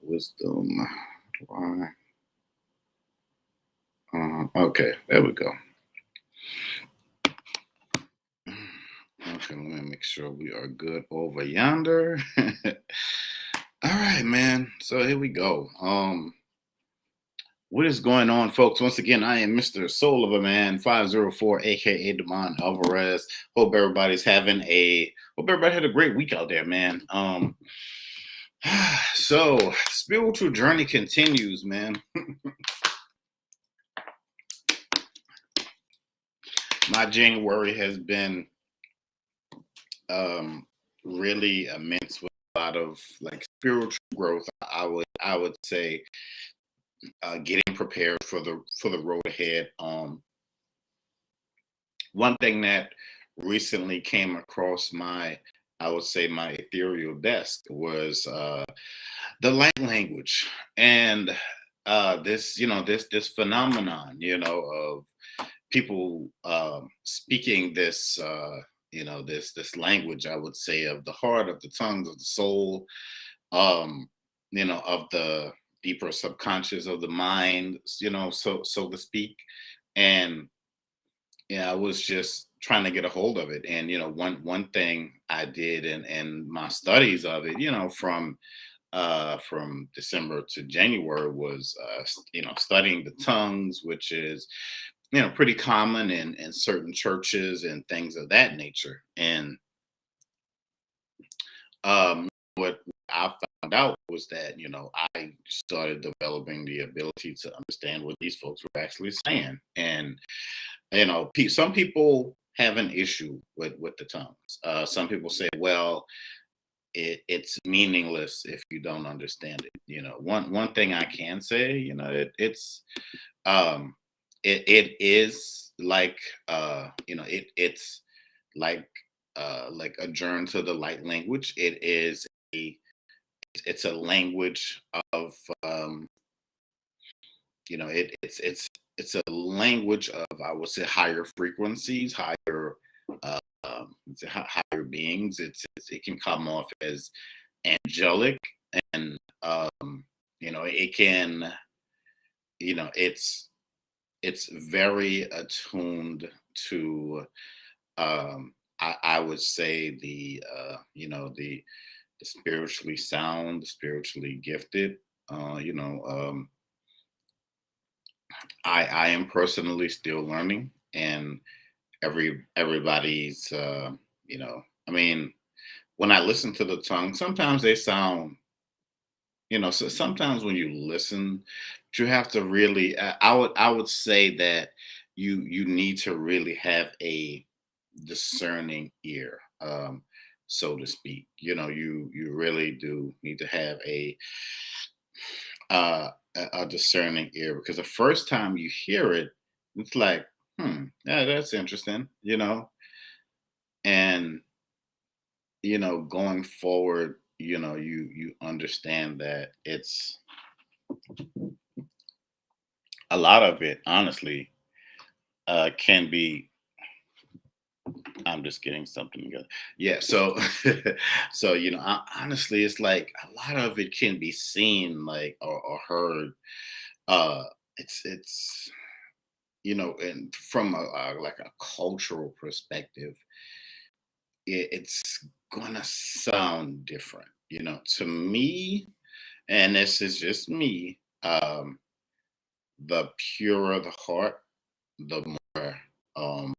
wisdom. Why? Okay, there we go. Okay, let me make sure we are good over yonder. All right, man. So here we go. What is going on, folks? Once again, I am Mr. Soul of a Man 504, aka Demond Alvarez. Hope everybody had a great week out there, man. So spiritual journey continues, man. My January has been really immense with a lot of like spiritual growth. I would say getting prepared for the road ahead. One thing that recently came across my, I would say, my ethereal desk was the light language, and this phenomenon, of people speaking this this language, I would say, of the heart, of the tongues, of the soul, um of the deeper subconscious, of the mind, so to speak. And yeah, I was just trying to get a hold of it. And one thing I did in my studies of it, from December to January, was studying the tongues, which is pretty common in certain churches and things of that nature. And what I found out was that I started developing the ability to understand what these folks were actually saying. And some people have an issue with the tongues. Some people say, well, it's meaningless if you don't understand it. One thing I can say, um it is like it's like a journey to the light language. It's a language of it's a language of, I would say, higher frequencies, higher higher beings. It can come off as angelic, and it can, it's very attuned to, I would say, the spiritually sound, the spiritually gifted. uh, you know um, I am personally still learning, and everybody's I mean, when I listen to the tongue, sometimes they sound, so sometimes when you listen, you have to really, I would say that you need to really have a discerning ear, so to speak. You really do need to have a discerning ear, because the first time you hear it, it's like, yeah, that's interesting, and going forward, you understand that it's a lot of it, honestly, can be. I'm just getting something together. Yeah, so so honestly, it's like a lot of it can be seen, like, or heard. uh it's and from like a cultural perspective, it's gonna sound different, to me. And this is just me. The purer the heart, the more, um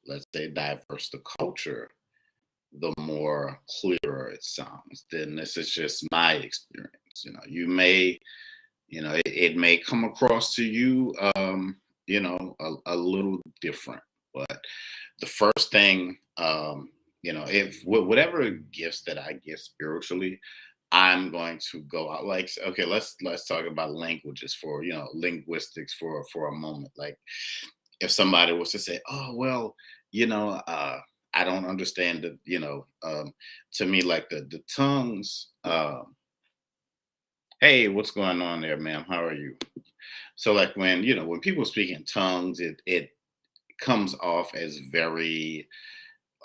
let's say, diverse the culture, the more clearer it sounds. Then this is just my experience. It may come across to you, a little different. But the first thing, if whatever gifts that I get spiritually, I'm going to go out, like, okay, let's talk about languages, for linguistics, for a moment. Like, if somebody was to say, oh, well, I don't understand the, to me, like, the tongues. Hey, what's going on there, ma'am? How are you? So, like, when people speak in tongues, it comes off as very,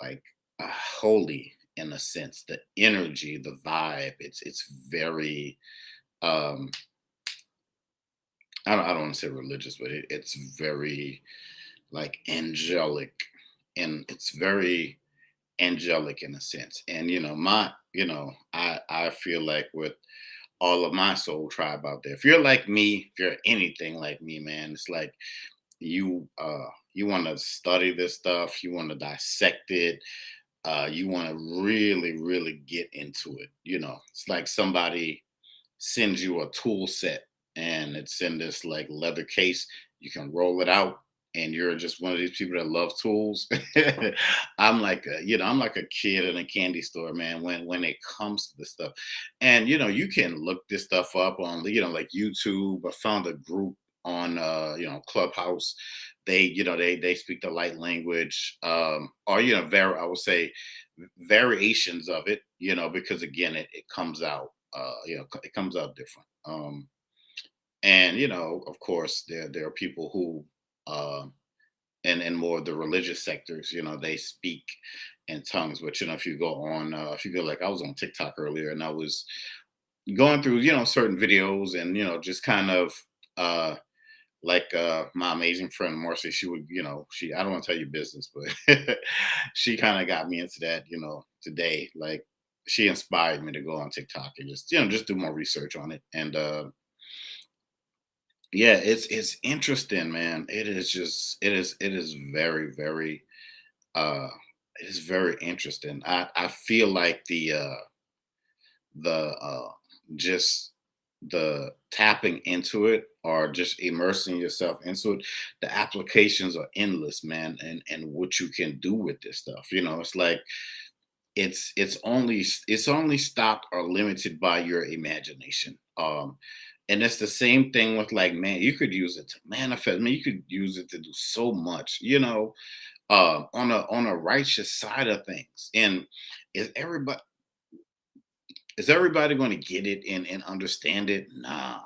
like, holy. in a sense. The energy, the vibe, it's very um I don't want to say religious, but it's very like angelic, and it's very angelic in a sense. And I feel like with all of my soul tribe out there, if you're like me, if you're anything like me, man, it's like you want to study this stuff, you want to dissect it, you want to really really get into it. It's like somebody sends you a tool set, and it's in this like leather case. You can roll it out, and you're just one of these people that love tools. I'm like a kid in a candy store, man, when it comes to this stuff. And you can look this stuff up on like YouTube. I found a group on Clubhouse. They speak the light language, or very, I would say, variations of it, because again it comes out, it comes out different. And of course, there are people who, in more of the religious sectors, they speak in tongues. But if you go on, if you go, like I was on TikTok earlier, and I was going through certain videos, and just kind of, like my amazing friend Marcy, she would, she, I don't want to tell you business, but she kind of got me into that, today. Like, she inspired me to go on TikTok and just do more research on it. And yeah, it's interesting, man. It is very, very uh it is very interesting. I feel like the just the tapping into it, or just immersing yourself into it, the applications are endless, man. And what you can do with this stuff, it's like it's only stopped or limited by your imagination. And it's the same thing with, like, man, you could use it to manifest. Man, you could use it to do so much, on a righteous side of things. And is everybody is everybody going to get it and understand it? Nah.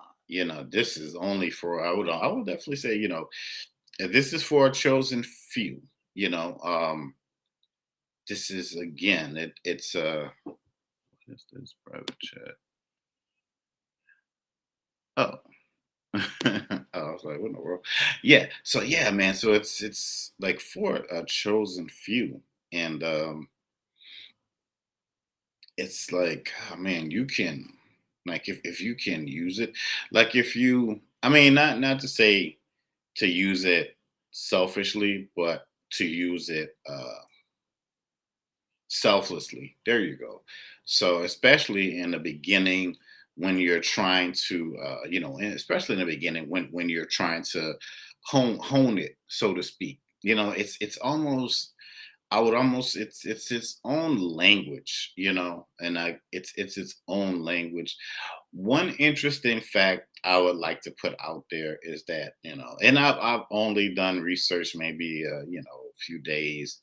This is only for, I would definitely say, this is for a chosen few. You know, this is, again, what is this private chat? Oh. I was like, what in the world? Yeah. So yeah, man. So it's like for a chosen few. And it's like, oh, man, you can, like, if you can use it, like, if you, I mean, not to say to use it selfishly, but to use it selflessly. There you go. So especially in the beginning, when you're trying to, and especially in the beginning, when you're trying to hone it, so to speak. It's almost, I would almost, it's its own language, and it's its own language. One interesting fact I would like to put out there is that, and I've only done research maybe a few days.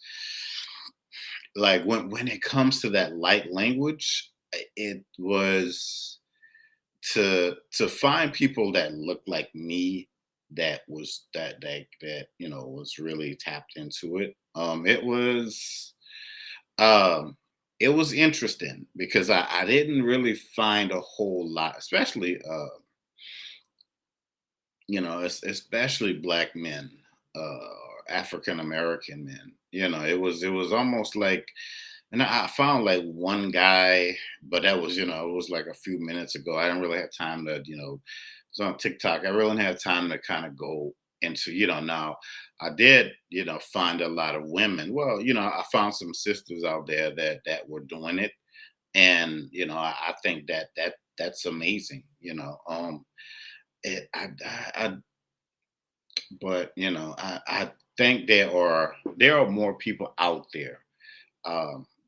Like, when it comes to that light language, it was to find people that looked like me, that was really tapped into it. Um it was interesting, because I didn't really find a whole lot, especially especially black men, or African American men. It was almost like, and I found like one guy, but that was, it was like a few minutes ago. I didn't really have time to, it's on TikTok. I really didn't have time to kind of go into, now I did, find a lot of women. Well, I found some sisters out there that were doing it. And, I think that's amazing, I but I think there are more people out there.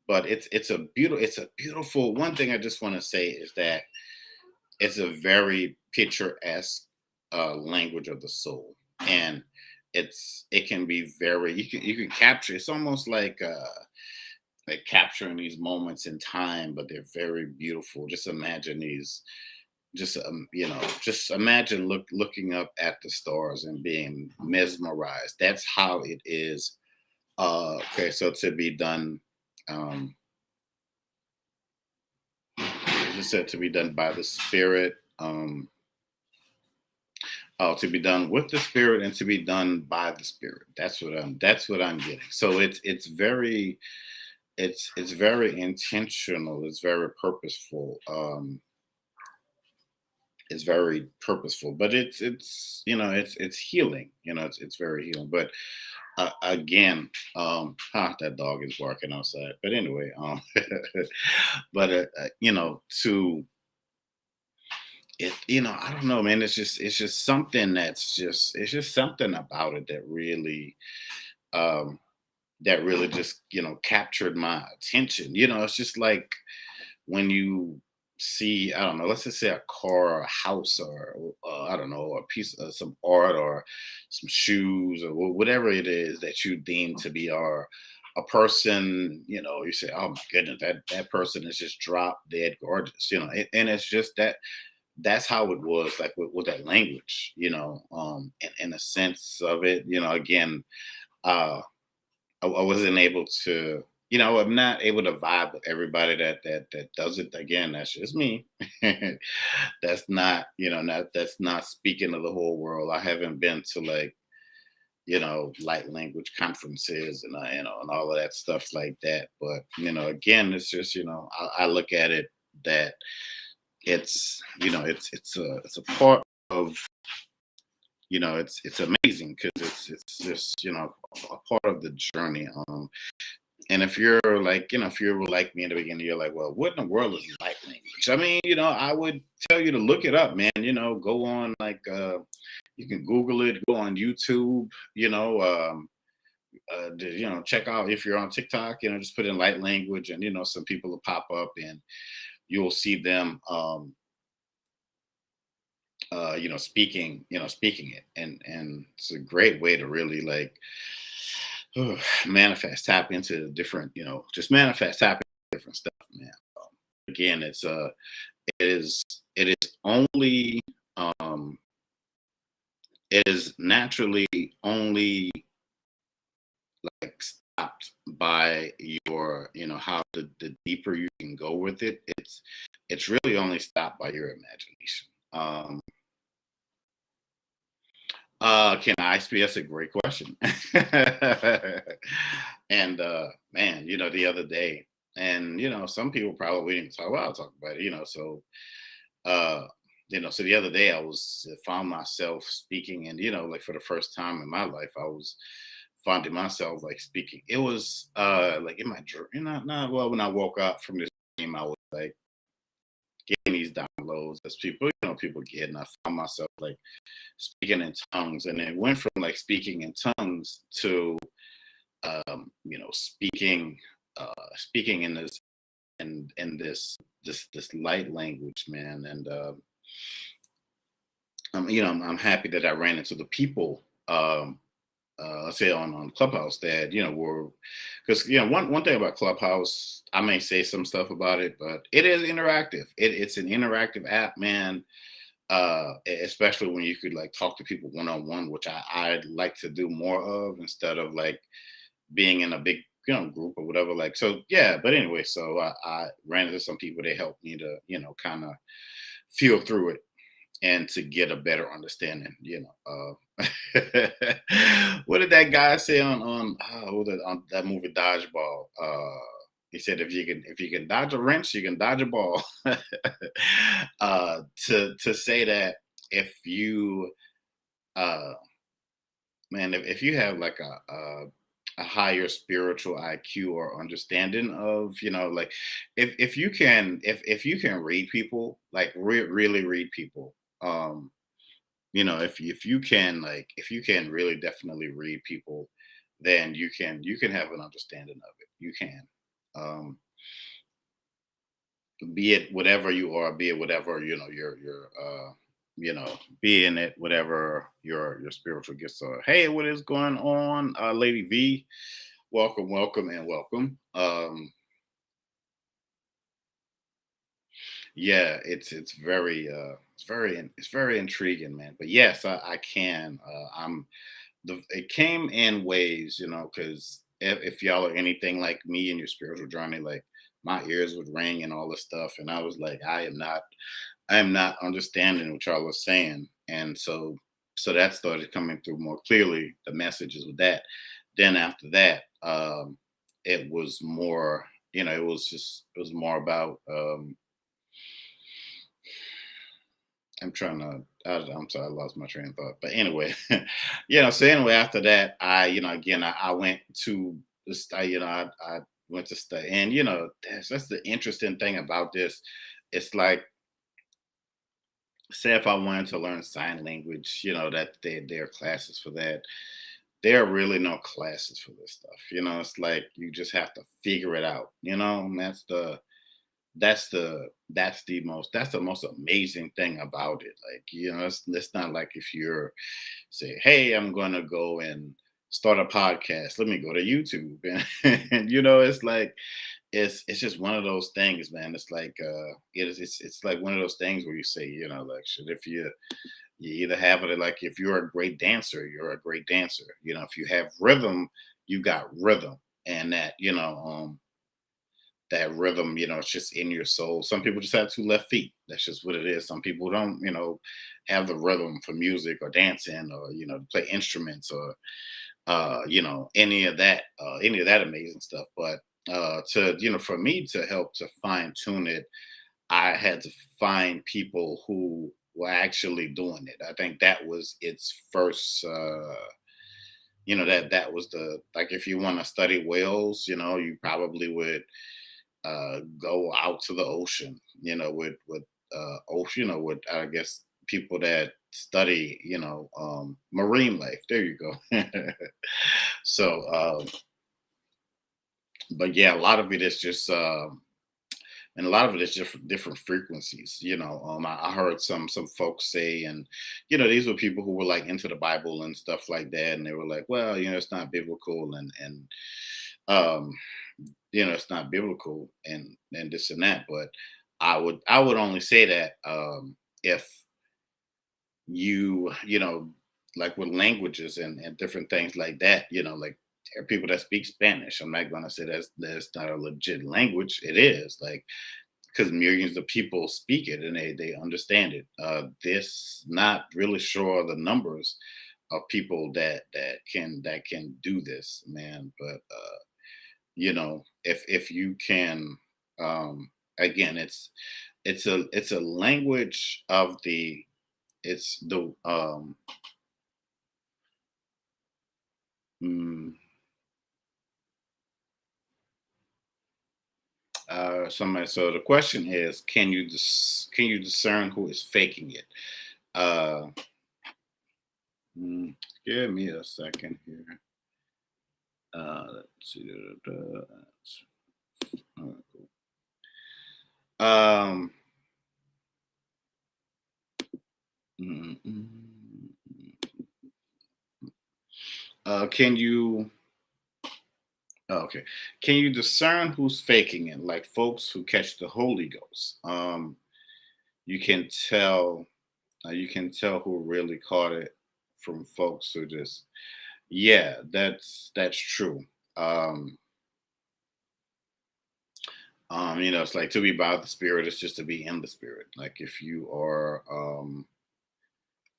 But it's a beautiful one thing I just want to say is that it's a very picturesque language of the soul. And it can be very, you can capture, it's almost like capturing these moments in time, but they're very beautiful. Just imagine these, just imagine looking up at the stars and being mesmerized. That's how it is. Okay, so to be done, um as I said, to be done by the Spirit. To be done with the Spirit and to be done by the Spirit. That's what I'm getting. So it's very intentional. It's very purposeful. It's very purposeful, but it's it's healing. It's very healing. But again, that dog is barking outside. But anyway, but to it, I don't know, man. It's just something it's just something about it um that really just captured my attention. It's just like when you see, I don't know, let's just say a car or a house or I don't know, a piece of some art or some shoes or whatever it is that you deem to be our a person. You say, oh my goodness, that person is just drop dead gorgeous. And it's just that's how it was, like with that language. In a sense of it, again, uh I wasn't able to, I'm not able to vibe with everybody that does it. Again, that's just me. That's not, that's not speaking to the whole world. I haven't been to, like, light language conferences and and all of that stuff like that. But again, it's just, I look at it that it's a part of, it's amazing because it's just, a part of the journey. And if you're like, if you're like me in the beginning, you're like, well, what in the world is light language? I mean, I would tell you to look it up, man. Go on, like, you can Google it, go on YouTube, check out, if you're on TikTok, just put in light language, and some people will pop up, and you'll see them, speaking it, and it's a great way to really, like, manifest, tap into different, just manifest, tap into different stuff, man. Again, it is it is only it is naturally only, like, stopped by your, how the deeper you can go with it. It's really only stopped by your imagination. Can I speak? That's a great question. And man, the other day, and some people probably wouldn't talk about, I'll talk about it, uh, so the other day found myself speaking, and like for the first time in my life, I was finding myself, like, speaking. It was like in my dream, not well, when I woke up from this dream, I was like getting these downloads as people get, and I found myself, like, speaking in tongues, and it went from, like, speaking in tongues to speaking in this light language, man. And I'm happy that I ran into the people, let's say on Clubhouse, that were, because one thing about Clubhouse, I may say some stuff about it, but it is interactive. It's an interactive app, man. Especially when you could, like, talk to people one on one, which I'd like to do more of, instead of, like, being in a big group or whatever. Like, so yeah. But anyway, so I ran into some people. They helped me to kind of feel through it and to get a better understanding. What did that guy say on that movie Dodgeball? He said, if you can dodge a wrench, you can dodge a ball. To say that, if you uh man, if you have, like, a higher spiritual IQ or understanding of, like, if you can read people, like, really read people, if you can really definitely read people, then you can have an understanding of it. You can, um be it whatever you are, be it whatever, your being it, whatever your spiritual gifts are. Hey, what is going on, Lady V? Welcome, welcome, and welcome. Yeah, it's very intriguing, man. But yes, I can. It came in waves, because if y'all are anything like me in your spiritual journey, like, my ears would ring and all this stuff, and I was like, I am not understanding what y'all are saying. And so that started coming through more clearly, the messages with that. Then after that, it was more, it was more about, I'm sorry, I lost my train of thought. But anyway, so anyway, after that, again, I went to the study, I went to study. And, that's the interesting thing about this. It's like, say if I wanted to learn sign language, that there are classes for that. There are really no classes for this stuff. It's like you just have to figure it out, and that's the most amazing thing about it. Like, it's not like if you're say, hey, I'm gonna go and start a podcast. Let me go to YouTube. And it's like it's just one of those things, man. It's like it's like one of those things where you say, like, shit, if you either have it, like, if you're a great dancer, you're a great dancer. If you have rhythm, you got rhythm. And that rhythm, it's just in your soul. Some people just have two left feet. That's just what it is. Some people don't, have the rhythm for music or dancing, or, play instruments, or, any of that amazing stuff. But for me to help to fine tune it, I had to find people who were actually doing it. I think that was its first, that was the, like, if you want to study whales, you probably would go out to the ocean, with ocean, with, I guess, people that study, marine life. There you go. So, but yeah, a lot of it is just, and a lot of it is just different frequencies. I heard some folks say, and these were people who were like into the Bible and stuff like that, and they were like, well, it's not biblical, and um it's not biblical, and this and that. But I would only say that, if you like with languages and different things like that, like, there are people that speak Spanish. I'm not going to say that's not a legit language. It is, like, because millions of people speak it, and they understand it. This not really sure the numbers of people that can do this, man. But if you can, again, it's a language of the it's the mm, somebody. So the question is, can you discern who is faking it? uh mm, Give me a second here. Let's see. All right, cool. um mm, mm, can you okay, can you discern who's faking it? Like folks who catch the Holy Ghost. You can tell, you can tell who really caught it from folks who just, yeah, that's true. um it's like, to be by the Spirit is just to be in the Spirit. Like, if you are,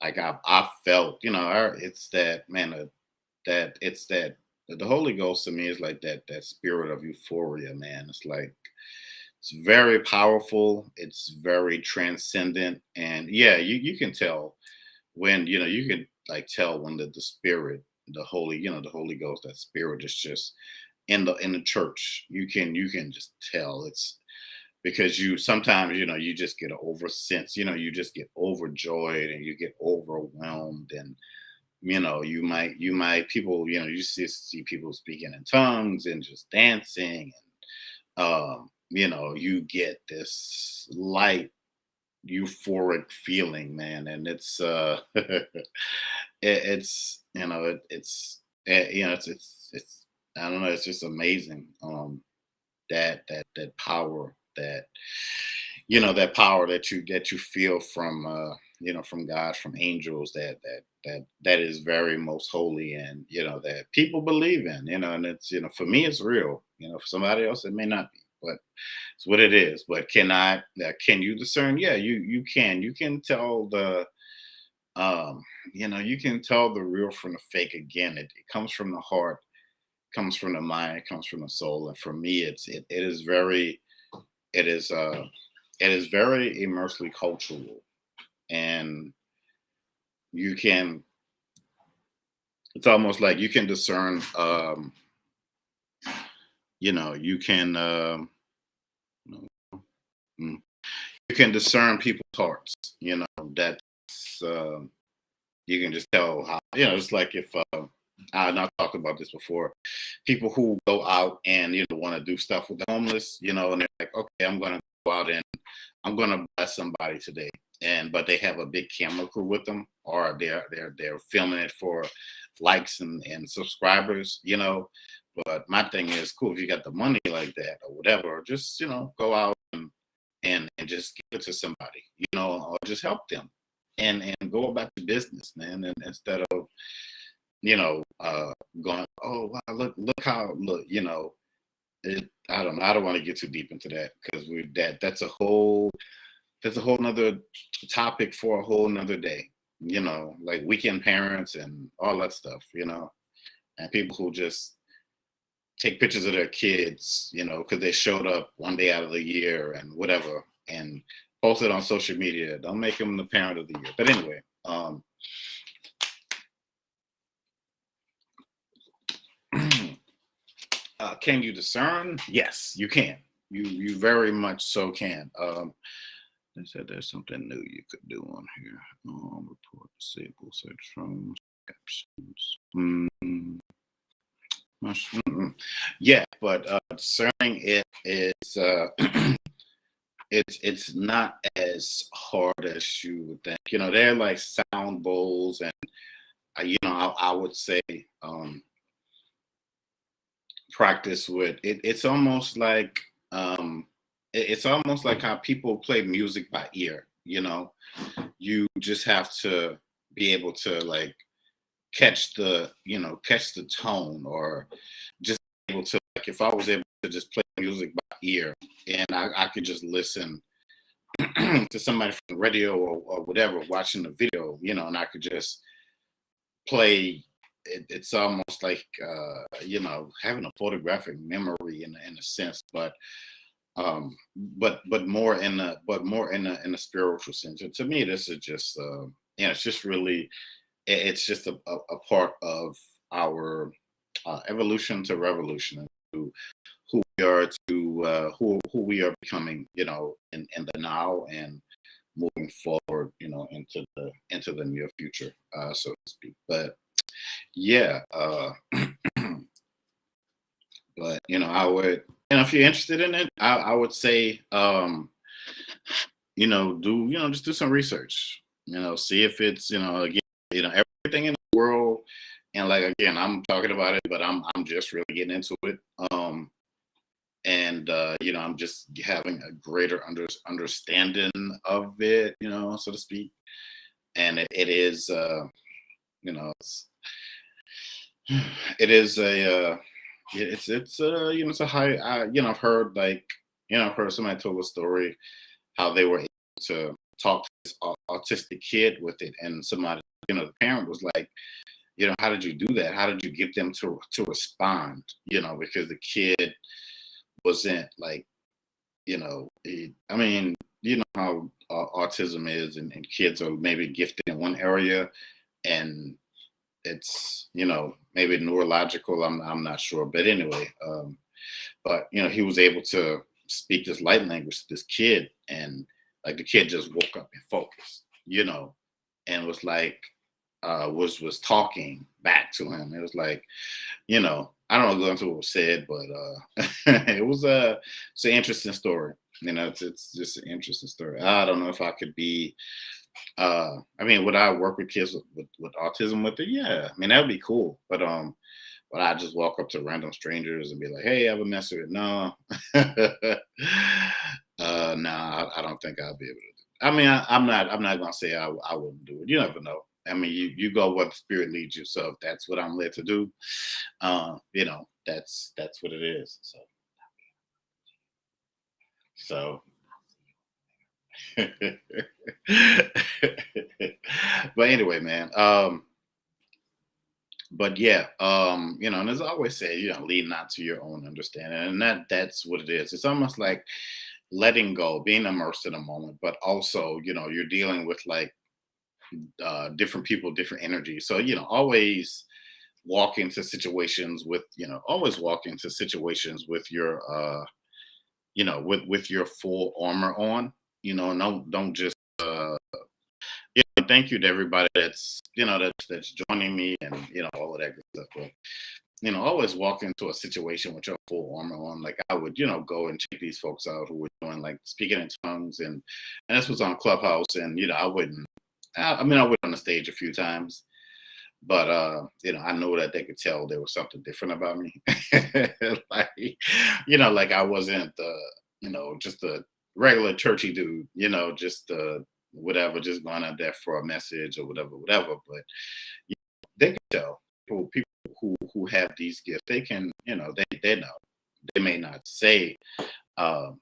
like, I felt, it's that, man, that it's that the Holy Ghost to me is like that spirit of euphoria, man. It's like, it's very powerful. It's very transcendent. And yeah, you can tell when, you can, like, tell when the spirit, the Holy Ghost, that spirit is just in the church. You can just tell. It's because you sometimes, you just get an over sense, you just get overjoyed, and you get overwhelmed. And you might people, you see people speaking in tongues and just dancing. And you get this light euphoric feeling, man. And it's it's it's I don't know, it's just amazing. That power, that power that you feel from, from God, from angels, that is very most holy, and that people believe in. And it's, for me it's real. For somebody else it may not be. but it's what it is. But can you discern? Yeah, you can. You can tell um, you can tell the real from the fake. Again, it comes from the heart, comes from the mind, it comes from the soul. And for me, it is very, it is it is very immersely cultural. And you can, it's almost like you can discern, you can mm, you can discern people's hearts. That's you can just tell how, it's like if I've talked about this before, people who go out and want to do stuff with the homeless, and they're like, okay, I'm gonna go out and I'm gonna bless somebody today, and but they have a big camera crew with them, or they're filming it for likes and subscribers. But my thing is, cool, if you got the money like that or whatever, just go out and just give it to somebody, or just help them, and go about your business, man. And instead of going, oh wow, look how look, I don't know. I don't want to get too deep into that because that's a whole nother topic for a whole nother day. Like weekend parents and all that stuff. And people who just take pictures of their kids, because they showed up one day out of the year and whatever, and post it on social media. Don't make them the parent of the year. But anyway, can you discern? Yes, you can. You very much so can. They said there's something new you could do on here. Report disable search from captions. Yeah, but discerning it is it's not as hard as you would think. They're like sound bowls, and I would say practice with it. It's almost like how people play music by ear. You just have to be able to like catch the tone, or just able to, like, if I was able to just play music by ear, and I could just listen to somebody from the radio, or whatever, watching the video, and I could just play it. It's almost like having a photographic memory in a sense, but more in a spiritual sense. And to me, this is just it's just really, it's just a part of our evolution to revolution, to who we are, to who we are becoming, in the now, and moving forward, into the near future, so to speak. But yeah, but I would, if you're interested in it, I would say, just do some research. See if it's, again, everything in the world. And like, again, I'm talking about it, but I'm just really getting into it. And I'm just having a greater understanding of it, so to speak. And it is, it is a, it's a high. I've heard, like, I've heard somebody told a story how they were able to talk to this autistic kid with it, and somebody, the parent was like, how did you do that? How did you get them to respond? Because the kid wasn't like, I mean, how autism is, and kids are maybe gifted in one area, and it's, maybe neurological. I'm not sure, but anyway, but he was able to speak this light language to this kid, and like the kid just woke up and focused, and was like, was talking back to him. It was like, I don't know, go into what was said, but it was it's an interesting story. It's just an interesting story. I don't know if I could be, I mean, would I work with kids with autism with it? Yeah, I mean, that would be cool. But I just walk up to random strangers and be like, "Hey, I have a message." No, no, I don't think I'll be able to. I mean, I'm not gonna say I wouldn't do it. You never know. I mean, you go where the spirit leads you. So if that's what I'm led to do, that's what it is. So So, but anyway, man. But yeah, and as I always say, lean not to your own understanding, and that's what it is. It's almost like letting go, being immersed in a moment, but also, you're dealing with like different people, different energies. So, always walk into situations with, always walk into situations with your, with your full armor on. And don't just. Thank you to everybody that's joining me, and all of that good stuff. But always walk into a situation with your full armor on. Like I would, go and check these folks out who were doing like speaking in tongues, and this was on Clubhouse, and I wouldn't. I mean, I went on the stage a few times, but I know that they could tell there was something different about me. Like, like I wasn't just a regular churchy dude, just whatever, just going out there for a message or whatever. But they can tell people who have these gifts. They can, they know. They may not say. Um,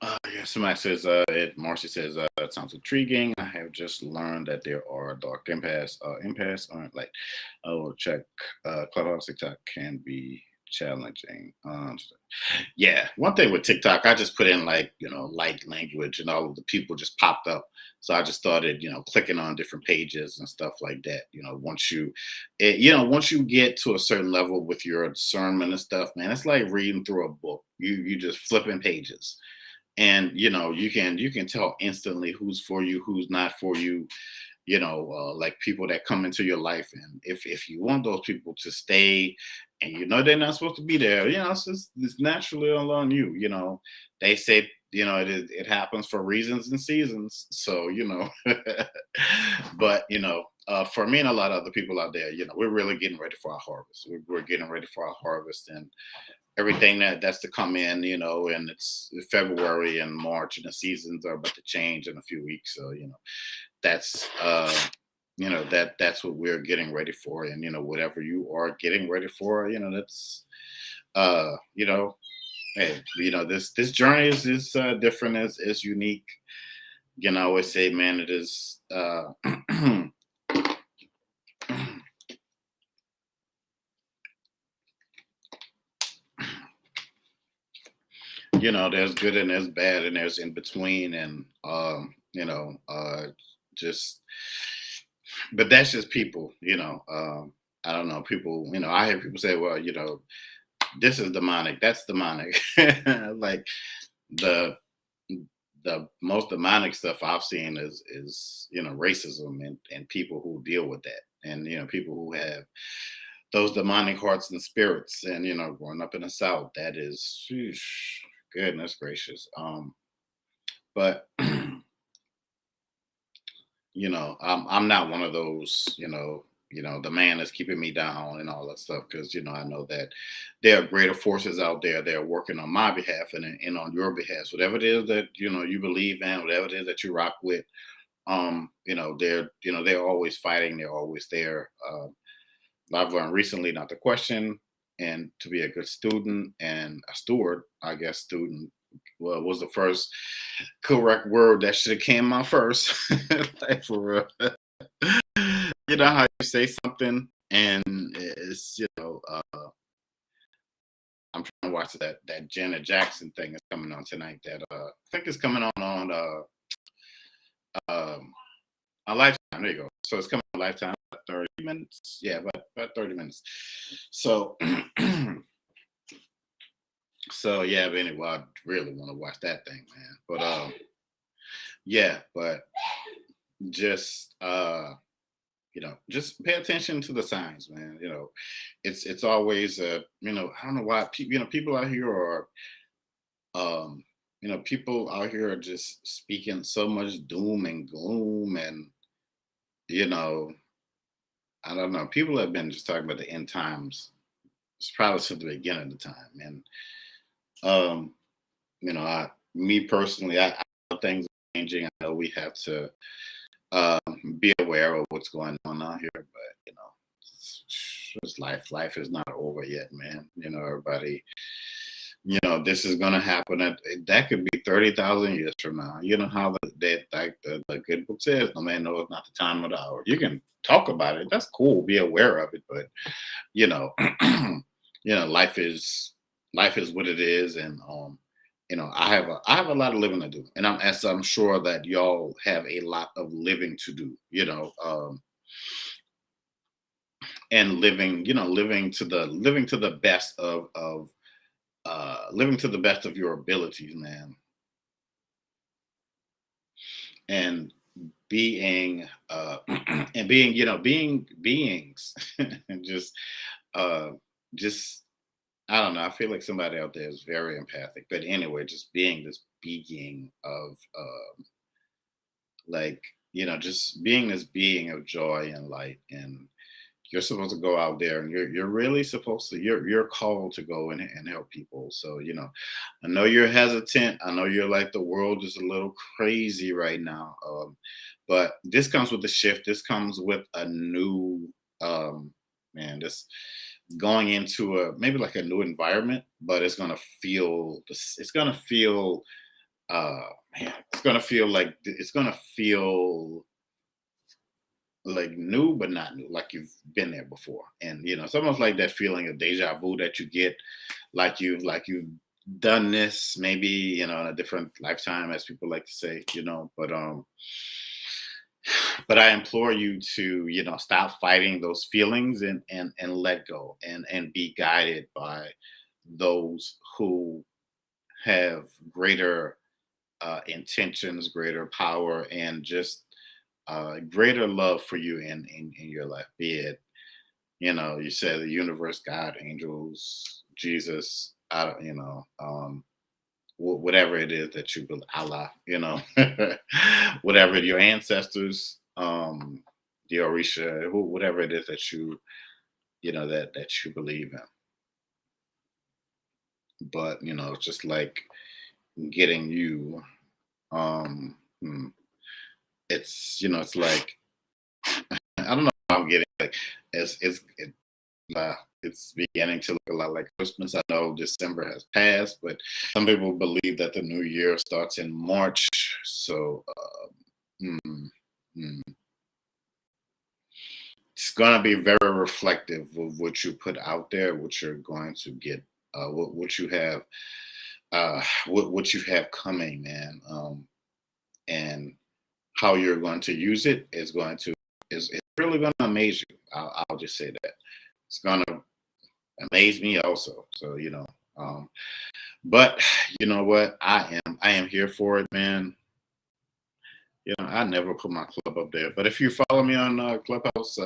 yeah, somebody says, Marcy says, it sounds intriguing. I have just learned that there are dark empaths aren't like, oh, check, Clubhouse TikTok can be challenging. Yeah, one thing with TikTok, I just put in like, light language, and all of the people just popped up. So I just started, clicking on different pages and stuff like that. Once you get to a certain level with your discernment and stuff, man, it's like reading through a book. You just flipping pages, and you can tell instantly who's for you, who's not for you. Like people that come into your life, and if you want those people to stay, and they're not supposed to be there, it's naturally all on you. They say it happens for reasons and seasons. So but for me and a lot of other people out there, we're really getting ready for our harvest. We're getting ready for our harvest, and everything that's to come in, and it's February and March, and the seasons are about to change in a few weeks. So, that's that's what we're getting ready for. And whatever you are getting ready for, that's uh, you know, hey, this journey is different, is unique. I always say, man, it is there's good and there's bad and there's in between, and just but that's just people. I don't know, people, I hear people say, well, this is demonic, that's demonic. Like the the most demonic stuff I've seen is racism, and people who deal with that, and people who have those demonic hearts and spirits, and growing up in the South, that is, sheesh, goodness gracious. But I'm not one of those, the man is keeping me down and all that stuff, because I know that there are greater forces out there that are working on my behalf, and on your behalf. Whatever it is that you believe in, whatever it is that you rock with, they're always fighting, they're always there. I've learned recently not to question, and to be a good student and a steward. I guess student, well, was the first correct word that should have came out first. Like, for real. How you say something, and it's I'm trying to watch that Janet Jackson thing is coming on tonight. That I think it's coming on a Lifetime. There you go. So it's coming on Lifetime. 30 minutes. Yeah, about 30 minutes. So so yeah, but anyway, I really want to watch that thing, man. But yeah, but just just pay attention to the signs, man. It's always I don't know why people out here are people out here are just speaking so much doom and gloom, and you know I don't know, people have been just talking about the end times. It's probably since the beginning of the time, and um me personally, I know things are changing. I know we have to be aware of what's going on out here, but Just life is not over yet, man. Everybody, this is gonna happen. That could be 30,000 years from now. You know how the good book says, no man knows not the time or the hour. You can talk about it. That's cool. Be aware of it, but you know, life is what it is, and I have a lot of living to do, and I'm sure that y'all have a lot of living to do. And living to the best of living to the best of your abilities, man, and being and being being beings, and uh just I don't know. I feel like somebody out there is very empathic, but anyway, just being this being of like just being this being of joy and light, and you're supposed to go out there, and you're really supposed to you're called to go and help people. So I know you're hesitant. I know you're like, the world is a little crazy right now, but this comes with the shift. This comes with a new man this going into a maybe like a new environment, but it's gonna feel uh man it's gonna feel like new but not new, like you've been there before. And it's almost like that feeling of deja vu that you get, like you've done this maybe in a different lifetime, as people like to say. But I implore you to stop fighting those feelings, and let go, and be guided by those who have greater intentions, greater power, and just greater love for you in your life. Be it, you said the universe, God, angels, Jesus, I don't, whatever it is that you believe, Allah, whatever your ancestors, the Orisha, whatever it is that you believe in. But it's just like getting you. Um, hmm, it's like I don't know how I'm getting, like it's beginning to look a lot like Christmas. I know December has passed, but some people believe that the new year starts in March. So mm, mm, it's going to be very reflective of what you put out there, what you're going to get, what you have, what you have coming, man, and how you're going to use it is it's really going to amaze you. I'll just say that it's going to amaze me also. So but you know what? I am here for it, man. I never put my club up there, but if you follow me on Clubhouse,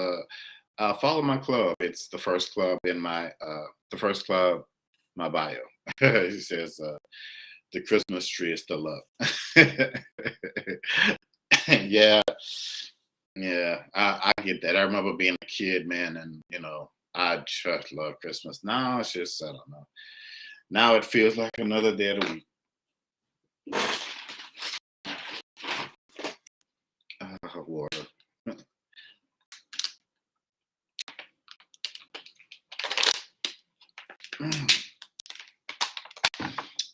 follow my club. It's the first club, my bio. It says the Christmas tree is still up. Yeah, yeah, I get that. I remember being a kid, man, and I just love Christmas. Now it's just, I don't know. Now it feels like another day of the week. Water.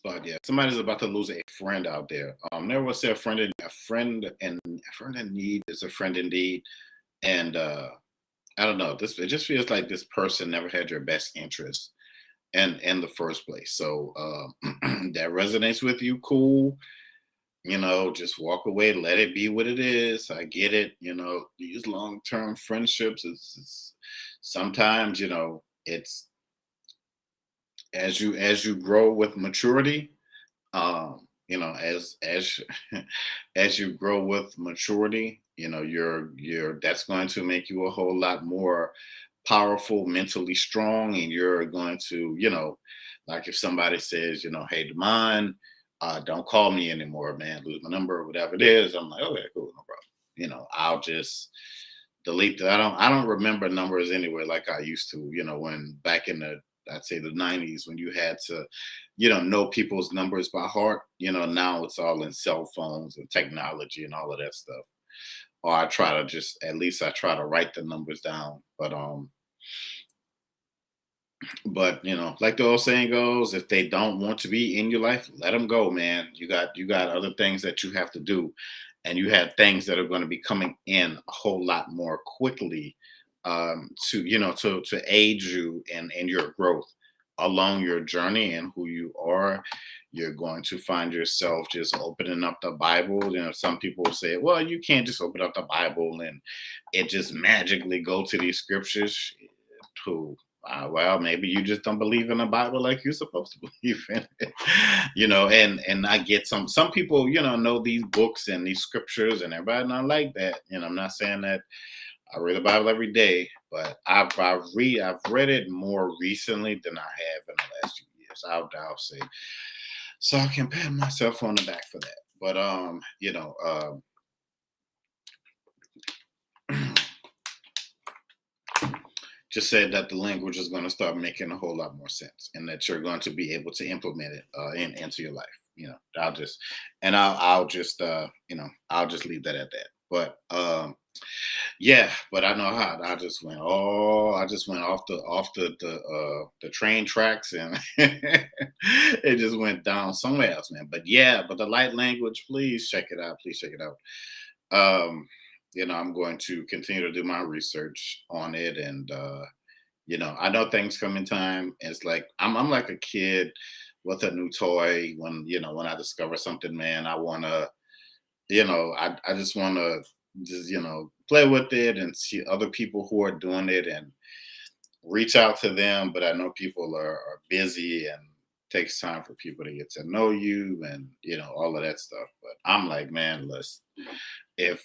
But yeah, somebody's about to lose a friend out there. Never will say a friend in need is a friend indeed. And I don't know. It just feels like this person never had your best interest in the first place. So that resonates with you, cool. Just walk away, let it be what it is. I get it. These long-term friendships, it's sometimes, it's as you grow with maturity, as as you grow with maturity, you're that's going to make you a whole lot more powerful, mentally strong, and you're going to, like if somebody says, hey, Demond, don't call me anymore, man, lose my number or whatever it is. I'm like, okay, cool, no problem. I'll just delete that. I don't remember numbers anyway like I used to, when back in the, I'd say, the 90s, when you had to, know people's numbers by heart. Now it's all in cell phones and technology and all of that stuff. Or I try to just, at least I try to write the numbers down. But But like the old saying goes, if they don't want to be in your life, let them go, man. You got other things that you have to do, and you have things that are going to be coming in a whole lot more quickly, to to aid you in your growth along your journey and who you are. You're going to find yourself just opening up the Bible. Some people say, well, you can't just open up the Bible and it just magically go to these scriptures. Who Well, maybe you just don't believe in the Bible like you're supposed to believe in it. And I get some people, know these books and these scriptures, and everybody not like that. I'm not saying that I read the Bible every day, but I've read it more recently than I have in the last few years. I'll say, so I can pat myself on the back for that. But just said that the language is going to start making a whole lot more sense, and that you're going to be able to implement it into your life. I'll just leave that at that. But yeah, but I know how I just went off the train tracks, and it just went down somewhere else, man. But yeah, but the light language, please check it out. Please check it out. Um, I'm going to continue to do my research on it, and I know things come in time. It's like I'm like a kid with a new toy. When I discover something, man, I wanna, I just wanna just play with it and see other people who are doing it and reach out to them. But I know people are busy, and takes time for people to get to know you, and all of that stuff. But I'm like, man, listen, if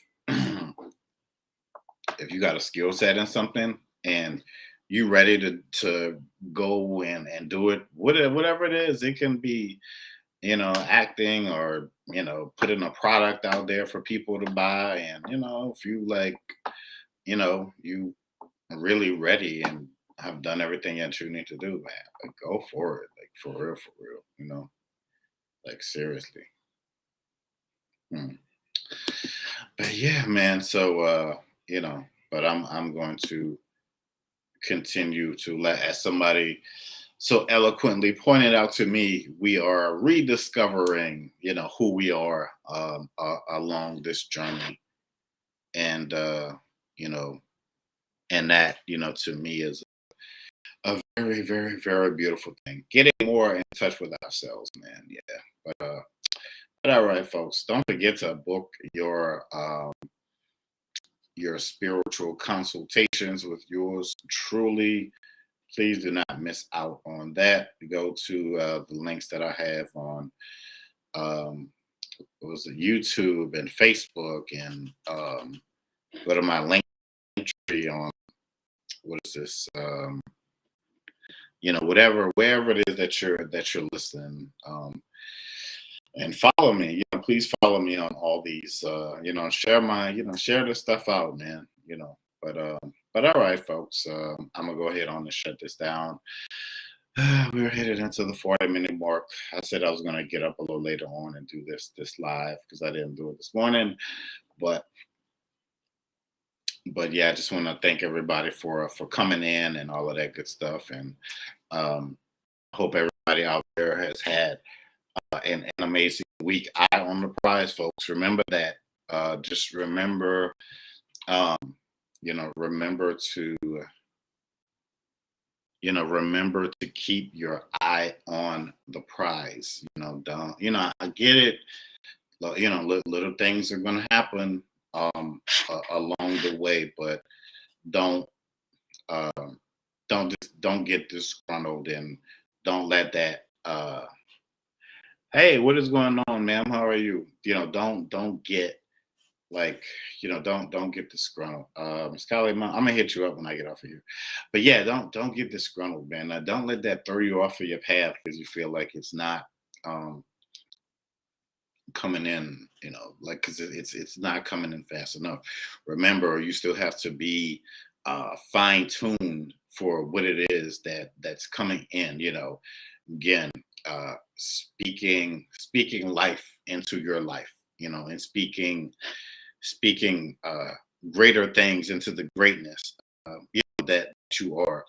if you got a skill set in something, and you ready to go and do it, whatever it is, it can be, acting, or putting a product out there for people to buy. And if you like, you really ready and have done everything that you need to do, man, like, go for it, like, for real, like, seriously. Hmm. But yeah, man, so but I'm going to continue to let, as somebody so eloquently pointed out to me, we are rediscovering, who we are, along this journey. And you know, and that, to me, is a very, very, very beautiful thing. Getting more in touch with ourselves, man. Yeah. But all right, folks, don't forget to book your spiritual consultations with yours truly. Please do not miss out on that. Go to the links that I have on, um, what was it, YouTube and Facebook, and go to my link tree on, what is this, whatever, wherever it is that you're listening, and follow me. Please follow me on all these. Share this stuff out, man. But all right, folks, I'm gonna go ahead on and shut this down. We're headed into the 40-minute mark. I said I was gonna get up a little later on and do this live, because I didn't do it this morning. But yeah, I just want to thank everybody for coming in and all of that good stuff. And um, hope everybody out there has had an amazing week. Eye on the prize, folks. Remember that. Just remember, um, remember to, remember to keep your eye on the prize. Don't, I get it. Little things are going to happen along the way, but don't, um, don't get disgruntled, and don't let that, hey, what is going on, ma'am? How are you? Don't get, like, don't get disgruntled. Miss Kylie, I'm gonna hit you up when I get off of here. But yeah, don't get disgruntled, man. Don't let that throw you off of your path because you feel like it's not, um, coming in. Like, because it's not coming in fast enough. Remember, you still have to be fine tuned for what it is that's coming in. Again, speaking life into your life, and speaking greater things into the greatness, that you are.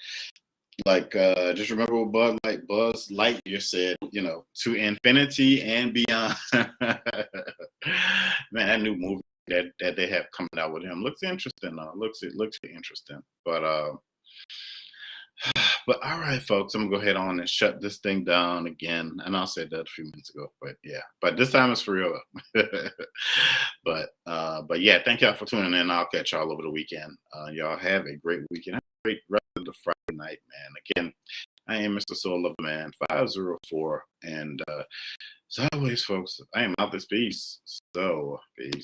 Like, just remember what Buzz Lightyear said, to infinity and beyond. Man, that new movie that they have coming out with him looks interesting. It looks interesting. But all right, folks, I'm gonna go ahead on and shut this thing down again. And I said that a few minutes ago, but yeah, but this time it's for real. But yeah, thank y'all for tuning in. I'll catch y'all over the weekend. Y'all have a great weekend. Have a great rest of the Friday night, man. Again, I am Mr. Soul Lover Man 504, and as always, folks, I am out this piece. So peace.